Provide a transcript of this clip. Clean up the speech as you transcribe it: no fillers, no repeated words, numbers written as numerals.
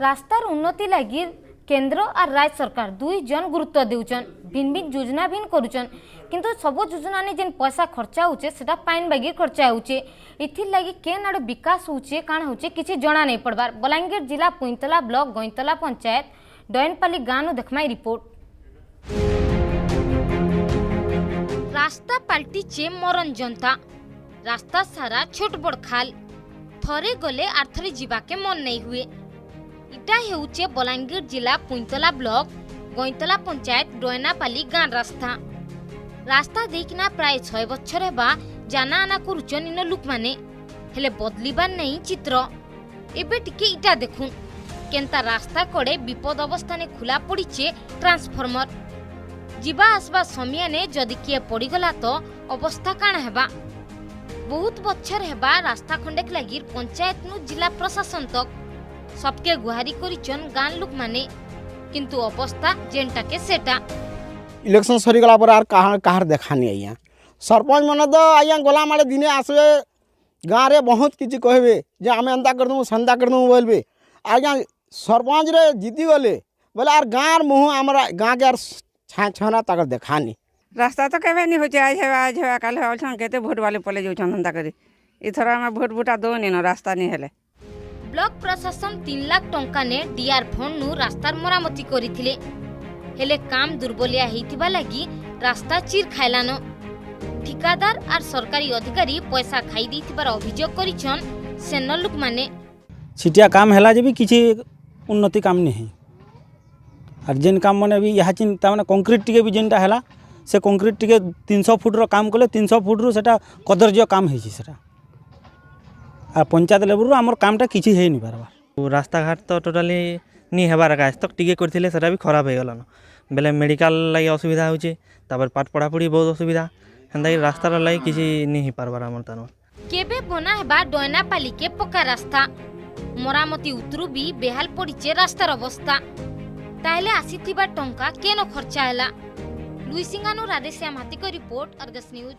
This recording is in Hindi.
रास्तार उन्नति लगी केंद्र और राज्य सरकार दुई जन गुरुत्व देउछन भिन्न भिन्न योजना भिन्न करूछन किंतु सब योजना ने जेन पैसा खर्चा होचे सेटा पाइन बागी खर्चा होचे इथिर लगी केन आड़ विकास होचे काण होचे किछि जणा नहीं पड़बार। बलांगीर जिला पुइंतला ब्लॉक गोइंतला पंचायत डयनपाली गाँव देखमाई रिपोर्ट। रास्ता पाल्टीचे मरन जनता रास्ता सारा छोट बड़ खाल थरे गले आर थरे जीवाके मन नहीं हुए। इटा हेउचे बलांगीर जिला पुइंतला ब्लॉक गोइंतला पंचायत डयनापाली गाँ रास्ता रास्ता देखना प्राय 6 बछर हेबा जाना आना करूचन इन लोक माने हेले बदलिबार नहीं चित्र। एबे टिके इटा देखुन केंता रास्ता कड़े विपद अवस्था ने खुला पड़ीचे ट्रांसफॉर्मर जीवा आसबा समय ने जदि किए पड़ीगला तो अवस्था काण हेबा। बहुत बछर हेबा रास्ता खंडेक लगी पंचायत नु जिला प्रशासन तक सबके गुहारी करिचन गाँ लोक माने किंतु अवस्था जेनटा के सेटा। इलेक्शन सरीगला पर आर कहार देखानी आइया सरपंच मन तो आइया गला मारे दिने आसबे गाँव रे बहुत किछि कहबे जे आमे अंता कर दमु संता कर दमु बोलबे आइया सरपंच रे जीती गले बोले आर गाँव मुँह हमरा गाँव के आर छाना तक देखानी। रास्ता तो केबे नहीं होचे आज हेबा काल होछन केते वोट वाले पले जोछन अंता करी इथर हम वोट बुटा दोनी न रास्ता नहीं हेले। ब्लॉक प्रशासन 3 लाख टंका ने डीआर फंड नु रास्तार मरामती करिथिले हेले काम दुर्बलिया हेतिबा लागि रास्ता चीर खाइलान। ठिकादार आर सरकारी अधिकारी पैसा खाई देथिबार अभियोग करिछन सेनर लोक माने। छिटिया काम हैला जे भी किछि उन्नति काम नहीं और जेन काम माने भी यहाँ चिंता माने कंक्रीट टिके भी जेनटा हैला से कंक्रीट टिके 300 फुट रो काम कले 300 फुट रो सेटा कदर्य काम हेछि सेटा आ पंचायत लेवल रो हमर कामटा किछि हे नि पारबा। रास्ता घाट तो टोटाली नहीं हेबार आज तक टिके करथिले सेटा भी खराब हे गलन बेले मेडिकल लागि असुविधा होचे तापर पाठ पढ़ा पढ़ी बहुत असुविधा हंदाई रास्ता लागि किछि नहीं पारबार हमर तनो केबे बना हेबा डयनापाली के पक्का रास्ता मरामती उतरु भी बेहाल पड़ीचे रास्तार अवस्था ताहले आसीथिबा टंका केनो खर्चा हैला। लुइसिंगानो राधेश्याम हाथी को रिपोर्ट अर्गस न्यूज।